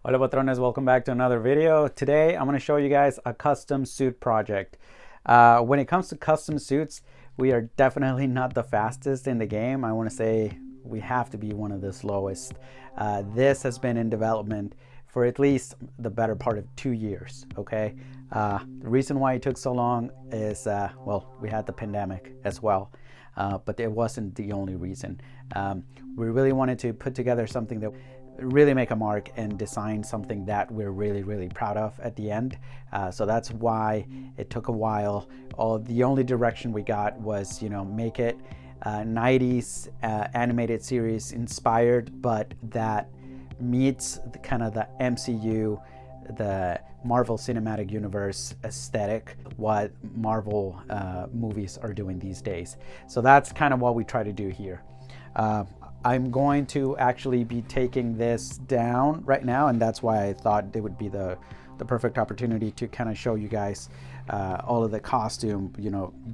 Hola patrones, welcome back to another video. Today I'm going to show you guys a custom suit project. When it comes to custom suits, we are definitely not the fastest in the game. I want to say we have to be one of the slowest. This has been in development for at least the better part of 2 years, okay? The reason why it took so long is, well, we had the pandemic as well. But it wasn't the only reason. We really wanted to put together something that really make a mark and design something that we're really proud of at the end. So that's why it took a while. The only direction we got was, make it 90s animated series inspired, but that meets the kind of the MCU, the Marvel Cinematic Universe aesthetic, what Marvel movies are doing these days. So that's kind of what we try to do here. I'm going to actually be taking this down right now, and that's why I thought it would be the perfect opportunity to kind of show you guys all of the costume,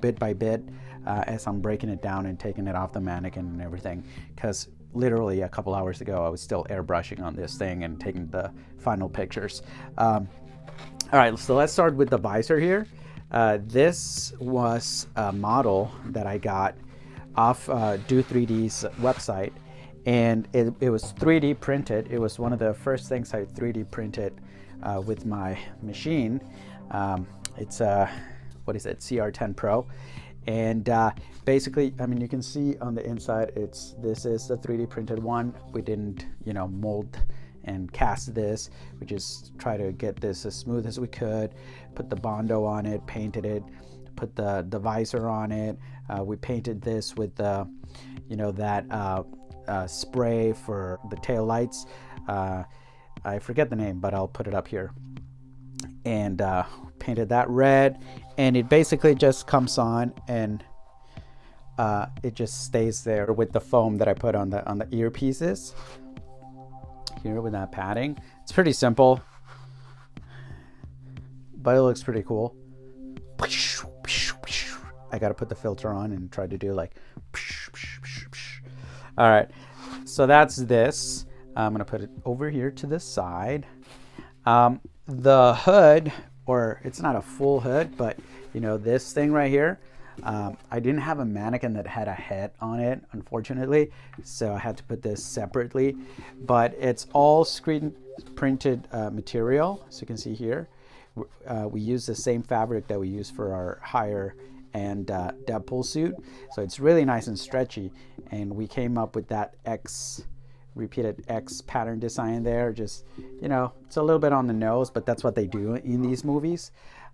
bit by bit, as I'm breaking it down and taking it off the mannequin and everything. Because literally a couple hours ago, I was still airbrushing on this thing and taking the final pictures. All right, so let's start with the visor here. This was a model that I got off Do 3D's website, and it was 3D printed. It was one of the first things I 3D printed with my machine. It's what is it, CR10 Pro, and basically, I mean, you can see on the inside, this is the 3D printed one. We didn't, mold and cast this. We just try to get this as smooth as we could, put the Bondo on it, painted it, put the visor on it. We painted this with the, that spray for the tail lights. I forget the name, but I'll put it up here. And painted that red, and it basically just comes on, and it just stays there with the foam that I put on the earpieces here with that padding. It's pretty simple, but it looks pretty cool. I got to put the filter on and try to do like. All right, so that's this. I'm gonna put it over here to the side. The hood, or it's not a full hood, but this thing right here, I didn't have a mannequin that had a head on it, unfortunately, so I had to put this separately. But it's all screen printed material, so you can see here. We use the same fabric that we use for our higher and Deadpool suit, so it's really nice and stretchy. And we came up with that repeated X pattern design there. Just, it's a little bit on the nose, but that's what they do in these movies.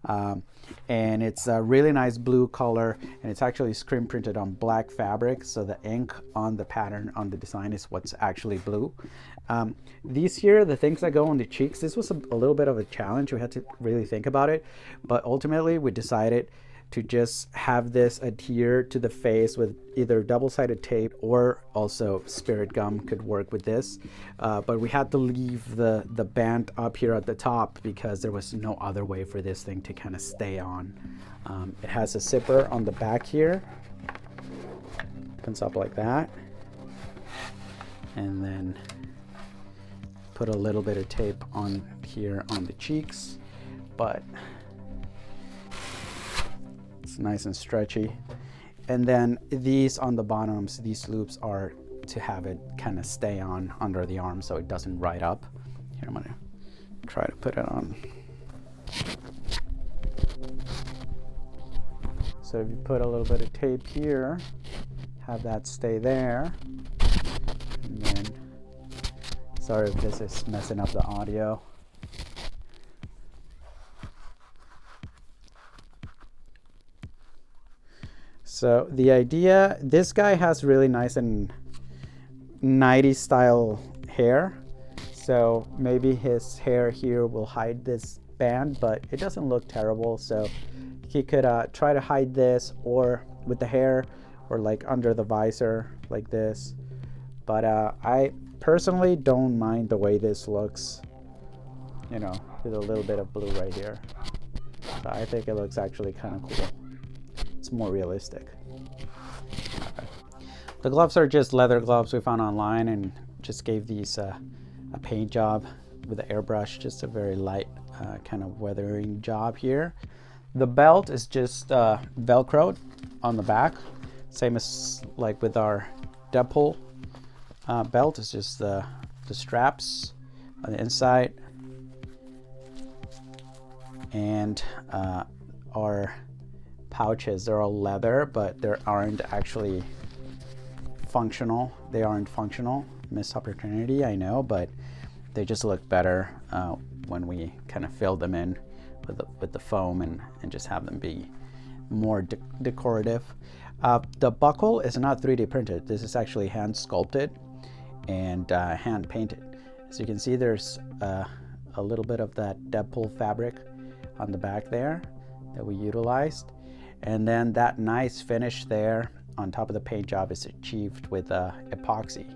And it's a really nice blue color, and it's actually screen printed on black fabric, so the ink on the pattern on the design is what's actually blue. These here, the things that go on the cheeks, this was a little bit of a challenge. We had to really think about it, but ultimately we decided to just have this adhere to the face with either double-sided tape, or also spirit gum could work with this. But we had to leave the band up here at the top because there was no other way for this thing to kind of stay on. It has a zipper on the back here. Opens up like that. And then put a little bit of tape on here on the cheeks. But it's nice and stretchy. And then these on the bottoms, these loops are to have it kind of stay on under the arm so it doesn't ride up. Here, I'm gonna try to put it on. So if you put a little bit of tape here, have that stay there, and then, sorry if this is messing up the audio. So the idea, this guy has really nice and 90s style hair. So maybe his hair here will hide this band, but it doesn't look terrible. So he could try to hide this, or with the hair, or like under the visor like this. But I personally don't mind the way this looks, with a little bit of blue right here. So I think it looks actually kind of cool. It's more realistic. Okay. The gloves are just leather gloves we found online, and just gave these a paint job. with the airbrush, just a very light kind of weathering job here. The belt is just velcroed on the back, same as like with our Deadpool belt. It's just the straps on the inside, and our pouches, they're all leather, but they aren't actually functional. They aren't functional. Missed opportunity, I know, but they just look better when we kind of fill them in with the foam and just have them be more decorative. The buckle is not 3D printed. This is actually hand sculpted and hand painted. As you can see, there's a little bit of that Deadpool fabric on the back there that we utilized, and then that nice finish there on top of the paint job is achieved with epoxy.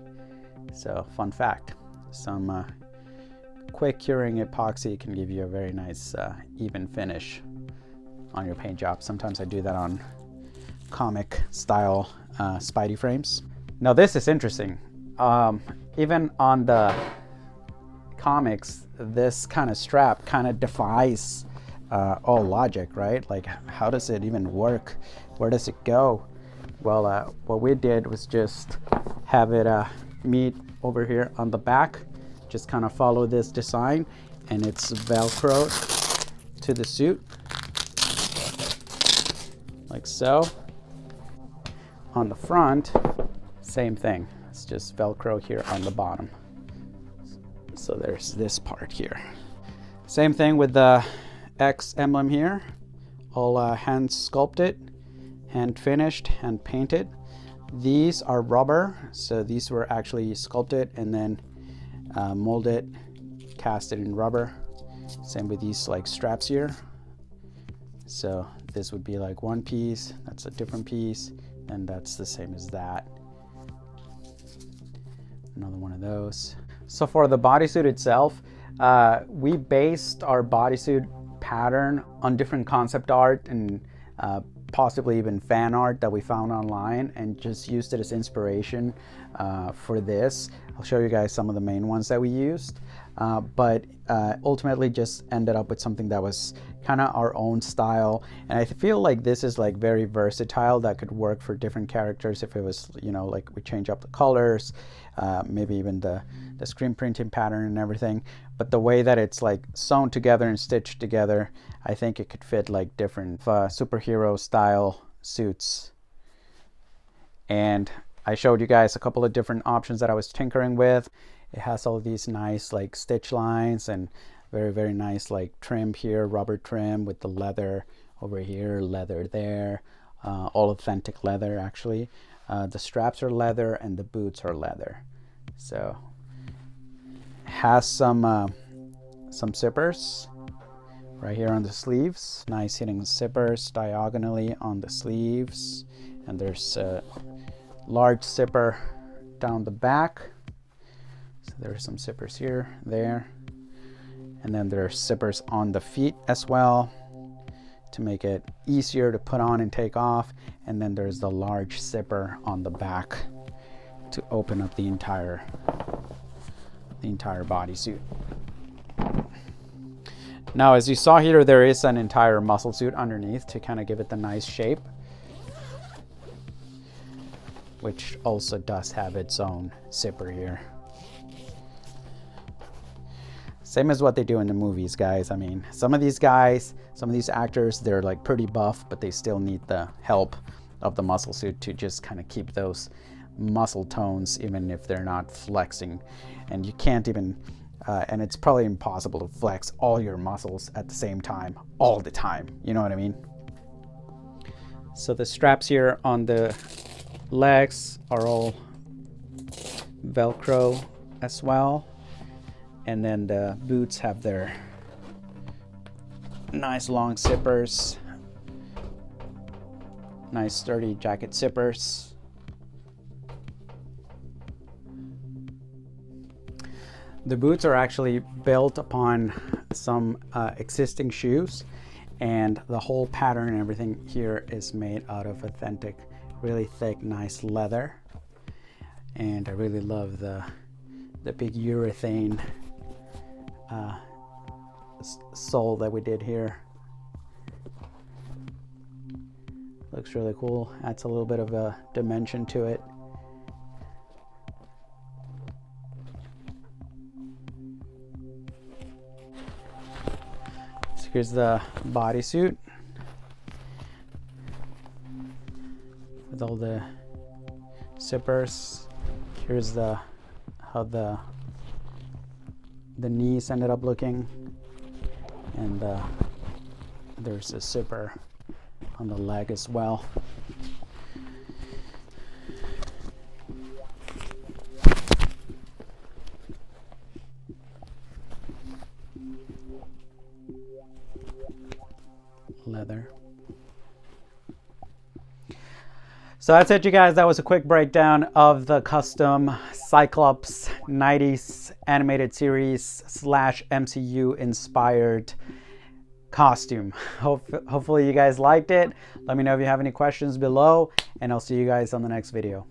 So fun fact, some quick curing epoxy can give you a very nice even finish on your paint job. Sometimes I do that on comic style Spidey frames. Now this is interesting. Even on the comics, this kind of strap kind of defies all logic, right? Like, how does it even work? Where does it go? Well, what we did was just have it meet over here on the back, just kind of follow this design, and it's velcroed to the suit like so. On the front, same thing. It's just velcro here on the bottom. So there's this part here. Same thing with the X emblem here, all hand sculpted, hand finished, hand painted. These are rubber, so these were actually sculpted and then molded, casted in rubber. Same with these like straps here. So this would be like one piece, that's a different piece, and that's the same as that. Another one of those. So for the bodysuit itself, we based our bodysuit pattern on different concept art and possibly even fan art that we found online, and just used it as inspiration for this. I'll show you guys some of the main ones that we used, but ultimately just ended up with something that was kind of our own style. And I feel like this is like very versatile, that could work for different characters if it was, you know, like we change up the colors, maybe even the screen printing pattern and everything. But the way that it's like sewn together and stitched together, I think it could fit like different superhero style suits. And I showed you guys a couple of different options that I was tinkering with. It has all these nice like stitch lines and very, very nice like trim here, rubber trim with the leather over here, leather there, all authentic leather actually. The straps are leather and the boots are leather. So has some zippers right here on the sleeves. Nice hitting zippers diagonally on the sleeves, and there's a large zipper down the back. So there's some zippers here, there, and then there are zippers on the feet as well to make it easier to put on and take off. And then there's the large zipper on the back to open up the entire bodysuit. Now, as you saw here, there is an entire muscle suit underneath to kind of give it the nice shape, which also does have its own zipper here. Same as what they do in the movies, guys. I mean, some of these guys, some of these actors, they're like pretty buff, but they still need the help of the muscle suit to just kind of keep those muscle tones, even if they're not flexing. And you can't even, and it's probably impossible to flex all your muscles at the same time, all the time. You know what I mean? So the straps here on the legs are all Velcro as well. And then the boots have their nice long zippers, nice sturdy jacket zippers. The boots are actually built upon some existing shoes, and the whole pattern and everything here is made out of authentic, really thick, nice leather. And I really love the big urethane sole that we did here. Looks really cool. Adds a little bit of a dimension to it. So here's the bodysuit with all the zippers. Here's how the knees ended up looking, and there's a zipper on the leg as well. Leather. So that's it, you guys. That was a quick breakdown of the custom Cyclops 90's animated series / MCU inspired costume. Hopefully you guys liked it. Let me know if you have any questions below, and I'll see you guys on the next video.